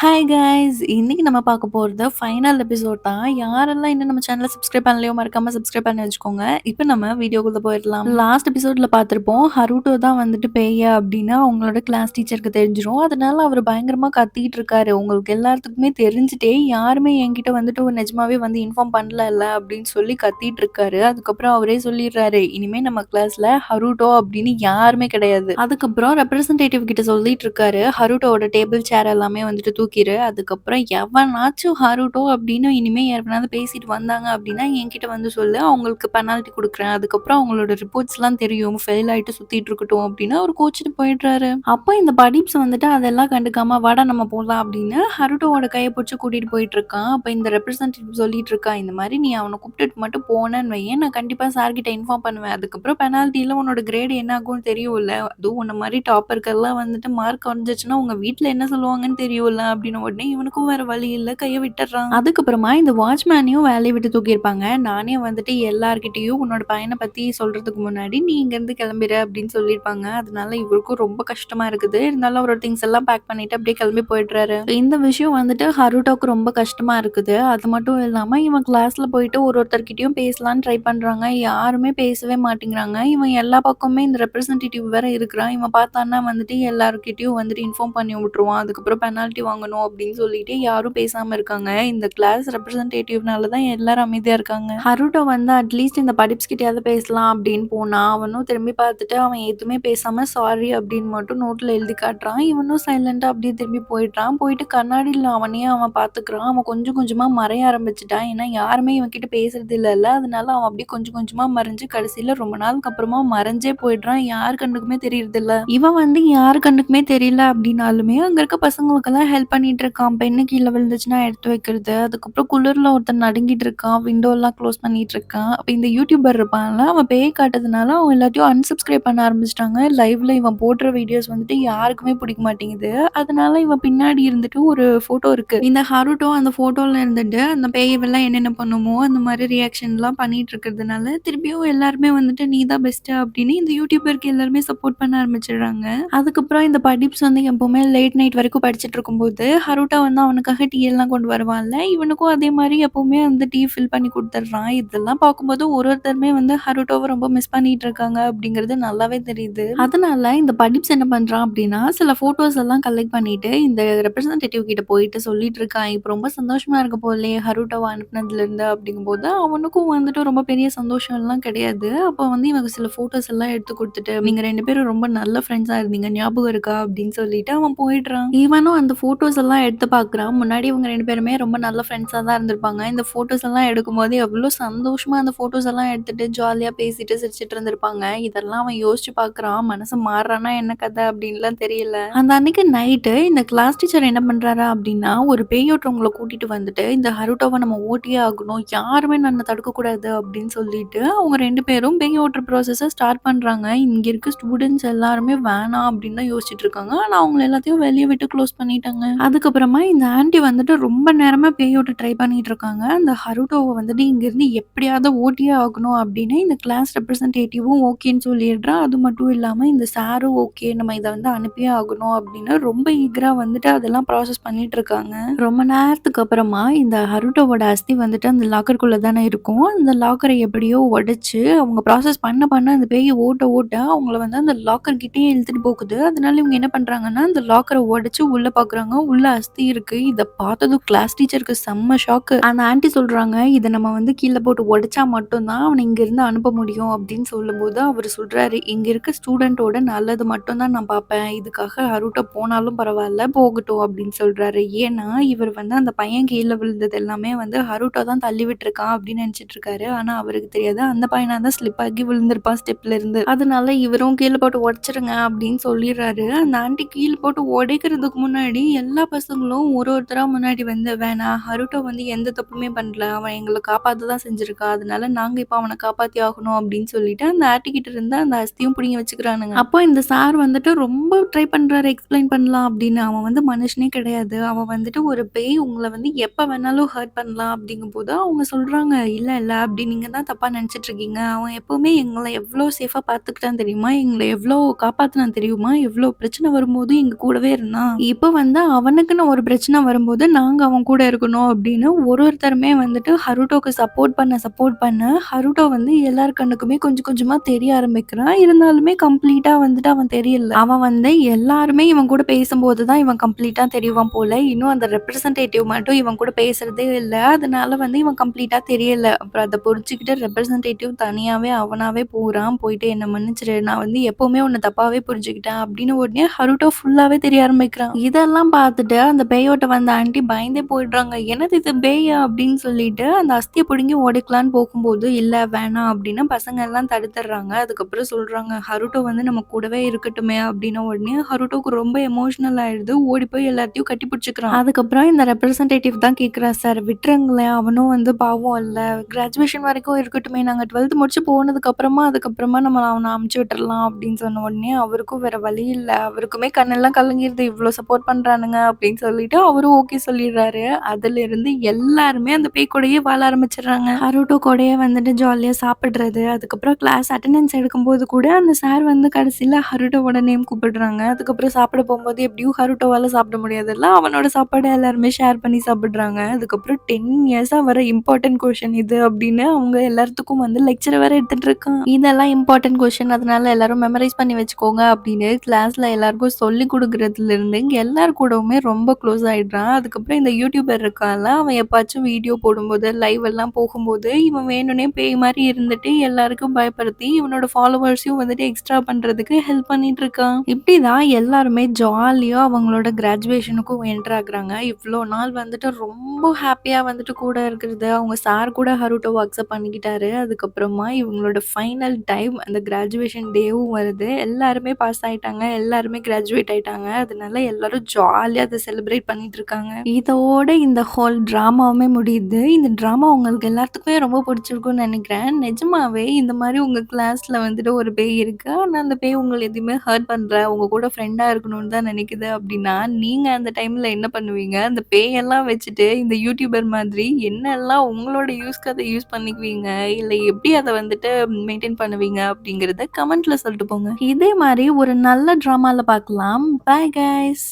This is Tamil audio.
Hi guys! இன்னைக்கு நம்ம பார்க்க போறது ஃபைனல் எபிசோட் தான். யாரெல்லாம் இன்னும் நம்ம சேனல சப்ஸ்கிரைப் பண்ணலையோ மறக்காம சப்ஸ்கிரைப் பண்ணி வச்சுக்கோங்க. இப்ப நம்ம வீடியோக்குள்ள போயிரலாம். லாஸ்ட் எபிசோட்ல பார்த்திருப்போம். ஹருட்டோ தான் வந்துட்டு பேய் அப்படின்னு அவங்களோட கிளாஸ் டீச்சருக்கு தெரிஞ்சிரும். அதனால அவரு பயங்கரமா கத்திட்டு இருக்காரு. உங்களுக்கு எல்லாத்துக்குமே தெரிஞ்சுட்டே யாருமே என்கிட்ட வந்துட்டு நிஜமாவே வந்து இன்ஃபார்ம் பண்ணலல்ல அப்படின்னு சொல்லி கத்திட்டு இருக்காரு. அதுக்கப்புறம் அவரே சொல்லிடுறாரு. இனிமே நம்ம கிளாஸ்ல ஹருட்டோ அப்படின்னு யாருமே கிடையாது. அதுக்கப்புறம் ரெப்ரசன்டேட்டிவ் கிட்ட சொல்லிட்டு இருக்காரு. ஹருட்டோவோட டேபிள் சேர் எல்லாமே வந்துட்டு தூக்கிரு. அதுக்கப்புறம் எவனாச்சும் ஹருட்டோ அப்படின்னு இனிமே யாருனாவது பேசிட்டு வந்தாங்க அப்படின்னா என்கிட்ட வந்து சொல்லு. அவங்களுக்கு பெனால்டி குடுக்குறேன். அதுக்கப்புறம் அவங்களோட ரிப்போர்ட்ஸ்லாம் தெரியும். ஃபெயில் ஆயிட்டு சுத்திட்டு இருக்கட்டும் அப்படின்னு அவரு கோச்சிட்டு போயிடுறாரு. அப்போ இந்த படிப்ஸ் வந்துட்டு அதெல்லாம் கண்டுக்காம வாடா நம்ம போலாம் அப்படின்னு ஹருட்டோவோட கைய புடிச்சு கூட்டிட்டு போயிட்டு இருக்கான். அப்ப இந்த ரெப்ரசன்டேட்டிவ் சொல்லிட்டு இருக்கா, இந்த மாதிரி நீ அவனை கூப்பிட்டுட்டு மட்டும் போனேன்னு வையேன், நான் கண்டிப்பா சார் கிட்ட இன்ஃபார்ம் பண்ணுவேன். அதுக்கப்புறம் பெனால்டில உன்னோட கிரேட் என்ன ஆகும்னு தெரியும்ல. அதுவும் உன்ன மாதிரி டாப்பருக்கெல்லாம் வந்துட்டு மார்க் குறைஞ்சிச்சுன்னா உங்க வீட்ல என்ன சொல்லுவாங்கன்னு தெரியும்ல அப்படின்னு உடனே இவனுக்கும் வேற வழி இல்ல, கைய விட்டுறான். அதுக்கப்புறமா இந்த வாட்ச்மேனையும் வேலையை விட்டு தூக்கியிருப்பாங்க. நானே வந்துட்டு எல்லார்கிட்டயும் உன்னோட பையனை பத்தி சொல்றதுக்கு முன்னாடி நீ இங்க இருந்து கிளம்பிடு அப்படின்னு சொல்லியிருப்பாங்க. அதனால இவருக்கும் ரொம்ப கஷ்டமா இருக்குது. இருந்தாலும் அவரோட திங்ஸ் எல்லாம் பேக் பண்ணிட்டு அப்படியே கிளம்பி போயிடுறாரு. இந்த விஷயம் வந்துட்டு ஹருட்டோக்கு ரொம்ப கஷ்டமா இருக்குது. அது மட்டும் இல்லாம இவன் கிளாஸ்ல போயிட்டு ஒருத்தர்கிட்டயும் பேசலாம்னு ட்ரை பண்றாங்க. யாருமே பேசவே மாட்டேங்கிறாங்க. இவன் எல்லா பக்கமுமே இந்த ரெப்ரசன்டேட்டிவ் வேற இருக்கிறான். இவன் பார்த்தான்னா வந்துட்டு எல்லாருக்கிட்டயும் வந்துட்டு இன்ஃபார்ம் பண்ணி விட்டுருவான். அதுக்கப்புறம் பெனால்ட்டி வாங்கணும் அப்படின்னு சொல்லிட்டு யாரும் பேசாம இருக்காங்க. இந்த கிளாஸ் ரெப்ரசன்டேட்டிவ்னால தான் எல்லாரும் அமைதியா இருக்காங்க. ஹருட்டோ வந்து அட்லீஸ்ட் இந்த படிப்ஸ் கிட்டயாவது பேசலாம் அப்படின்னு போனா, அவனும் திரும்பி பார்த்துட்டு அவன் எதுவுமே பேசாம சாரி அப்படின்னு மட்டும் நோட்ல எழுதி காட்டுறான். இவனும் சைலண்டா அப்படியே திரும்பி போயிடுறான். போயிட்டு கண்ணாடியில அவனையே அவன் பார்த்துக்கிறான். அவன் கொஞ்சம் கொஞ்சமா மறைய ஆரம்பிச்சுட்டான். ஏன்னா யாருமே இவன் கிட்ட பேசுறது இல்லைல்ல. அதனால அவன் அப்படியே கொஞ்சம் கொஞ்சமா மறைஞ்சு கடைசியில ரொம்ப நாளுக்கு அப்புறமா மறைஞ்சே போயிடுறான். யார் கண்ணுக்குமே தெரியறது இல்ல. இவன் வந்து யார் கண்ணுக்குமே தெரியல அப்படின்னாலுமே அங்க இருக்க பசங்களுக்கெல்லாம் ஹெல்ப் பண்ணிட்டு இருக்கான். பெண்ணு கீழே விழுந்துச்சுன்னா எடுத்து வைக்கிறது. அதுக்கப்புறம் குளிர்ல ஒருத்தன் நடுங்கிட்டு இருக்கான். விண்டோ எல்லாம் க்ளோஸ் பண்ணிட்டு இருக்கான். அப்ப இந்த யூடியூபர் இருப்பான்ல, அவன் பேய் காட்டுறதுனால அவங்க எல்லாத்தையும் அன்சப்ஸ்கிரைப் பண்ண ஆரம்பிச்சிட்டாங்க. லைவ்ல இவன் போடுற வீடியோஸ் வந்துட்டு யாருக்குமே பிடிக்க மாட்டேங்குது. அதனால இவன் பின்னாடி இருந்துட்டு ஒரு போட்டோ இருக்கு. இந்த ஹருட்டோ அந்த போட்டோல இருந்துட்டு அந்த பேயவெல்லாம் என்னென்ன பண்ணுமோ அந்த மாதிரி ரியாக்ஷன்லாம் பண்ணிட்டு இருக்கிறதுனால திருப்பியும் எல்லாருமே வந்துட்டு நீ தான் பெஸ்ட் அப்படின்னு இந்த யூடியூபருக்கு எல்லாருமே சப்போர்ட் பண்ண ஆரம்பிச்சிடுறாங்க. அதுக்கப்புறம் இந்த படிப்ஸ் வந்து எப்பவுமே லேட் நைட் வரைக்கும் படிச்சுட்டு இருக்கும்போது ஹருட்டா வந்து அவனுக்காக டீ எல்லாம் கொண்டு வருவான்ல, இவனுக்கும் அதே மாதிரி எப்பவுமே வந்து டீ ஃபில் பண்ணி கொடுத்துட்றான். இதெல்லாம் பார்க்கும்போது ஒருத்தருமே வந்து ஹருட்டோவை ரொம்ப மிஸ் பண்ணிட்டு இருக்காங்க அப்படிங்கிறது நல்லாவே தெரியுது. அதனால இந்த படிப்ஸ் என்ன பண்றான் அப்படின்னா சில போட்டோஸ் எல்லாம் கலெக்ட் பண்ணிட்டு இந்த ரெப்ரசன்டேட்டிவ் கிட்ட போயிட்டு சொல்லிட்டு இருக்கான். இப்போ ரொம்ப சந்தோஷமா இருக்க போலே ஹருட்டோவை அனுப்புனதுல இருந்து அப்படிங்கும்போது அவனுக்கும் வந்துட்டு ரொம்ப பெரிய சந்தோஷம் எல்லாம் கிடையாது. அப்போ வந்து இவங்க சில போட்டோஸ் எல்லாம் எடுத்து கொடுத்துட்டு நீங்க 2 பேரும் ரொம்ப நல்ல ஃப்ரெண்ட்ஸா இருந்தீங்க ஞாபகம் இருக்கா அப்படின்னு சொல்லிட்டு அவன் போயிடுறான். இவனும் அந்த போட்டோஸ் எல்லாம் எடுத்து பார்க்குறான். முன்னாடி இவங்க 2 பேருமே ரொம்ப நல்ல ஃப்ரெண்ட்ஸா தான் இருந்திருப்பாங்க. இந்த போட்டோஸ் எல்லாம் எடுக்கும்போது எவ்வளோ சந்தோஷமா அந்த போட்டோஸ் எல்லாம் எடுத்துட்டு ஜாலியா பேசிட்டு சிரிச்சிட்டு இருந்திருப்பாங்க. இதெல்லாம் அவன் யோசிச்சு பார்க்குறான். மனசு மாறுறானா என்ன கதை அப்படின்லாம் தெரியல. அந்த அன்னைக்கு நைட்டு இந்த கிளாஸ் டீச்சர் என்ன பண்றாரு அப்படின்னா ஒரு பேயோட்டவங்கள கூட்டிட்டு வந்துட்டு இந்த ஹருட்டோவை நம்ம ஓட்டியே ஆகணும். யாருமே நம்ம தடுக்கக்கூடாது அப்படின்னு சொல்லிட்டு அவங்க 2 பேரும் பேய் ஓட்டுற ப்ராசஸ ஸ்டார்ட் பண்றாங்க. இங்க இருக்க ஸ்டூடெண்ட்ஸ் எல்லாருமே வேணாம் அப்படின்னு தான் யோசிச்சுட்டு இருக்காங்க. ஆனா அவங்க எல்லாத்தையும் வெளிய விட்டு க்ளோஸ் பண்ணிட்டாங்க. அதுக்கப்புறமா இந்த ஆன்ட்டி வந்துட்டு ரொம்ப நேரமா பேய் ஓட்ட ட்ரை பண்ணிட்டு இருக்காங்க. அந்த ஹருட்டோவை வந்துட்டு இங்க இருந்து எப்படியாவது ஓட்டியே ஆகணும் அப்படின்னு இந்த கிளாஸ் ரெப்ரசன்டேட்டிவும் ஓகேன்னு சொல்லிடுறா. அது மட்டும் இல்லாம இந்த சாரும் ஓகே நம்ம இதை வந்து அனுப்பியே ஆகணும் அப்படின்னு ரொம்ப ஈகரா வந்துட்டு அதெல்லாம் ப்ராசஸ் பண்ணிட்டு இருக்காங்க. ரொம்ப நேரத்துக்கு அப்புறமா இந்த ஹருட்டோவோட அஸ்தி வந்துட்டு அந்த லாக்கருக்குள்ள தானே இருக்கும். அந்த லாக்கரை எப்படியோ உடைச்சு அவங்க ப்ராசஸ் பண்ண பண்ண அந்த பேயை ஓட்ட ஓட்ட அவங்கள வந்து அந்த லாக்கர் கிட்டே இழுத்துட்டு போகுது. அதனால இவங்க என்ன பண்றாங்கன்னா அந்த லாக்கரை உடைச்சு உள்ள பாக்குறாங்க. உள்ள அஸ்தி இருக்கு. இதை பார்த்ததும் கிளாஸ் டீச்சருக்கு செம்ம ஷாக்கு. அந்த ஆன்ட்டி சொல்றாங்க இதை நம்ம வந்து கீழே போட்டு உடைச்சா மட்டும்தான் அவனை இங்க இருந்து அனுப்ப முடியும் அப்படின்னு சொல்லும்போது அவர் சொல்றாரு இங்க இருக்க ஸ்டூடெண்டோட நல்லது மட்டும் தான் நான் பார்ப்பேன். இதுக்காக ஹருட்டோ போனாலும் பரவாயில்ல போகட்டும் அப்படின்னு சொல்றாரு. ஏன்னா இவர் வந்து அந்த பையன் கீழே விழுந்தது எல்லாமே வந்து ஹருட்டோ தான் தள்ளி விட்டுருக்கான் அப்படின்னு நினைச்சிட்டு இருக்காரு. ஆனா அவருக்கு தெரியாது அந்த பையனா தான் ஸ்லிப் ஆகி விழுந்திருப்பான் ஸ்டெப்ல இருந்து. அதனால இவரும் கீழே போட்டு உடைச்சிருங்க அப்படின்னு சொல்லிடுறாரு. அந்த ஆண்டி கீழே போட்டு உடைக்கிறதுக்கு முன்னாடி எல்லா பசங்களும் ஒருத்தரா முன்னாடி வந்து வேணாம் ஹருட்டோ வந்து எந்த தப்புமே பண்ணல, அவன் எங்களை காப்பாத்த தான் செஞ்சிருக்கா, அதனால நாங்க இப்ப அவனை காப்பாத்தி ஆகணும் அப்படின்னு சொல்லிட்டு அந்த ஆண்டி கிட்ட இருந்து அந்த அஸ்தியும் பிடிங்கி வச்சுக்கிறானுங்க. அப்போ இந்த சார் வந்துட்டு ரொம்ப ட்ரை பண்றாரு எக்ஸ்பிளைன் பண்ணலாம் அப்படின்னு. அவன் வந்து மனுஷனே கிடையாது, அவன் வந்துட்டு ஒரு பேய், உங்களை வந்து எப்ப வேணாலும் ஹர்ட் பண்ணலாம் அப்படிங்கும்போது அவங்க சொல்றாங்க இல்ல இல்ல அப்படி நீங்க தான் தப்பா நினைச்சிட்டு இருக்கீங்க. அவன் எப்பவுமே எங்களை எவ்வளோ சேஃபா பார்த்துக்கிட்டான் தெரியுமா, எங்களை எவ்வளோ காப்பாத்தினான் தெரியுமா, எவ்வளோ பிரச்சனை வரும்போது எங்க கூடவே இருந்தான். இப்போ வந்து அவனை அவனுக்குன்னு ஒரு பிரச்சனை வரும்போது நாங்க அவன் கூட இருக்கணும் அப்படின்னு ஒருத்தருமே வந்துட்டு ஹருட்டோக்கு சப்போர்ட் பண்ண ஹருட்டோ வந்து எல்லார் கண்ணுக்குமே கொஞ்சம் கொஞ்சமா தெரிய ஆரம்பிக்கிறான். இருந்தாலுமே கம்ப்ளீட்டா வந்துட்டு அவன் தெரியல. அவன் வந்து எல்லாருமே இவன் கூட பேசும்போது தான் இவன் கம்ப்ளீட்டா தெரிவான் போல. இன்னும் அந்த ரெப்ரசன்டேட்டிவ் மட்டும் இவன் கூட பேசுறதே இல்ல. அதனால வந்து இவன் கம்ப்ளீட்டா தெரியல. அப்புறம் அத புரிஞ்சுக்கிட்டு ரெப்ரசன்டேட்டிவ் தனியாவே அவனாவே போறான். போயிட்டு என்ன மன்னிச்சிரு. நான் வந்து எப்பவுமே உன்ன தப்பாவே புரிஞ்சுக்கிட்டேன் அப்படின்னு உடனே ஹருட்டோ ஃபுல்லாவே தெரிய ஆரம்பிக்கிறான். இதெல்லாம் பார்த்துட்டு அந்த பேயோட்ட வந்த ஆன்டி பயந்தே போயிடுறாங்க. "என்னது இது பேயா?" அப்படின்னு சொல்லிட்டு அந்த அஸ்திய புடுங்கி உடைக்கலான்னு போகும்போது, "இல்ல வேணாம்" அப்படின்னு பசங்க எல்லாம் தடுத்துடுறாங்க. அதுக்கப்புறம் சொல்றாங்க, "ஹருட்டோ வந்து நம்ம கூடவே இருக்கட்டுமே" அப்படின்ன உடனே ஹருட்டோக்கு ரொம்ப எமோஷனல் ஆயிடுது. ஓடி போய் எல்லாத்தையும் கட்டி பிடிச்சுக்கிறான். அதுக்கப்புறம் இந்த ரெப்ரசன்டேட்டிவ் தான் கேட்கிறா, "சார் விட்டுருங்களேன். அவனும் வந்து பாவம் இல்ல. கிராஜுவேஷன் வரைக்கும் இருக்கட்டுமே. நாங்க 12th முடிச்சு போனதுக்கு அதுக்கப்புறமா நம்ம அவன அனுப்பிச்சு விட்டுறலாம்" அப்படின்னு சொன்ன உடனே அவருக்கும் வேற வழி இல்ல. அவருக்குமே கண்ணெல்லாம் கலங்கிருது. இவ்ளோ சப்போர்ட் பண்றானுங்க அப்படின்னு சொல்லிட்டு அவரும் ஓகே சொல்லிடுறாரு. அதிலிருந்து எல்லாருமே அந்த பேய் கூடயே வாழ ஆரம்பிச்சுடுறாங்க. ஹருட்டோ கூடயே வந்துட்டு ஜாலியா சாப்பிடுறது. அதுக்கப்புறம் கிளாஸ் அட்டெண்டன்ஸ் எடுக்கும்போது கூட அந்த சார் வந்து கடைசியில ஹருட்டோவோட நேம் கூப்பிடுறாங்க. அதுக்கப்புறம் சாப்பிட போம்போது எப்படியும் ஹருட்டோவால சாப்பிட முடியாதுல்ல. அவனோட சாப்பாடு எல்லாருமே ஷேர் பண்ணி சாப்பிடுறாங்க. அதுக்கப்புறம் 10 இயர்ஸா வர இம்பார்ட்டன்ட் கொஸ்டின் இது அப்படின்னு அவங்க எல்லாத்துக்கும் வந்து லெக்சர் வேற எடுத்துட்டு இருக்கான். இதெல்லாம் இம்பார்ட்டன்ட் கொஸ்டின் அதனால எல்லாரும் மெமரைஸ் பண்ணி வச்சுக்கோங்க அப்படின்னு கிளாஸ்ல எல்லாருக்கும் சொல்லிக் குடுக்குறதுல இருந்து எல்லார் கூடவுமே ரொம்ப க்ளோஸ் ஆயிடுறான். அதுக்கப்புறம் இந்த யூடியூபர் இருக்கான்ல, அவன் எப்பாச்சும் வீடியோ போடும்போது, லைவ் எல்லாம் போகும்போது, இவன் வேணும்னே பேய் மாரி இருந்துட்டு எல்லாருக்கும் பயப்படுத்தி, இவனோட ஃபாலோவர்ஸையும் வந்துட்டு எக்ஸ்ட்ரா பண்றதுக்கு ஹெல்ப் பண்ணிட்டு இருக்கான். இப்படிதான் எல்லாருமே ஜாலியா அவங்களோட கிராஜுவேஷனுக்கும் என்டர் ஆகுறாங்க. இவ்ளோ நாள் வந்துட்டு ரொம்ப ஹேப்பியா வந்துட்டு கூட இருக்கிறது, அவங்க சார் கூட ஹருட்டோவ அக்செப்ட் பண்ணிக்கிட்டாரு. அதுக்கப்புறமா இவங்களோட ஃபைனல் டைம் அந்த கிராஜுவேஷன் டேவும் வருது. எல்லாருமே பாஸ் ஆயிட்டாங்க. எல்லாருமே கிராஜுவேட் ஆயிட்டாங்க. அதனால எல்லாரும் ஜாலியா அத செலிப்ரேட் பண்ணிட்டு இருக்காங்க. இதோட இந்த ஹோல் ட்ராமாவுமே முடியுது. இந்த ட்ராமா உங்களுக்கு எல்லாத்துக்குமே ரொம்ப பிடிச்சிருக்கும்னு நெனைக்கிறேன். நிஜமாவே இந்த மாரி உங்க கிளாஸ்ல வந்துட்டு ஒரு பேய் இருக்கு. ஆனா அந்த பேய் உங்கள எதுவுமே ஹர்ட் பண்ணல. உங்க கூட ஃப்ரெண்டா இருக்கணும்னு தான் நெனைக்குது அப்டின்னா, நீங்க அந்த டைம்ல என்ன பண்ணுவீங்க? அந்த பேயெல்லாம் வச்சுட்டு இந்த யூடியூபர் மாதிரி என்னெல்லாம் உங்களோட யூஸ்க்கு அத யூஸ் பண்ணிக்குவீங்க? இல்ல எப்படி அத வந்துட்டு மெயின்டெயின் பண்ணுவீங்க? அப்படிங்கிறத கமெண்ட்ல சொல்லிட்டு போங்க. இதே மாரி ஒரு நல்ல ட்ராமால பார்க்கலாம். Bye guys.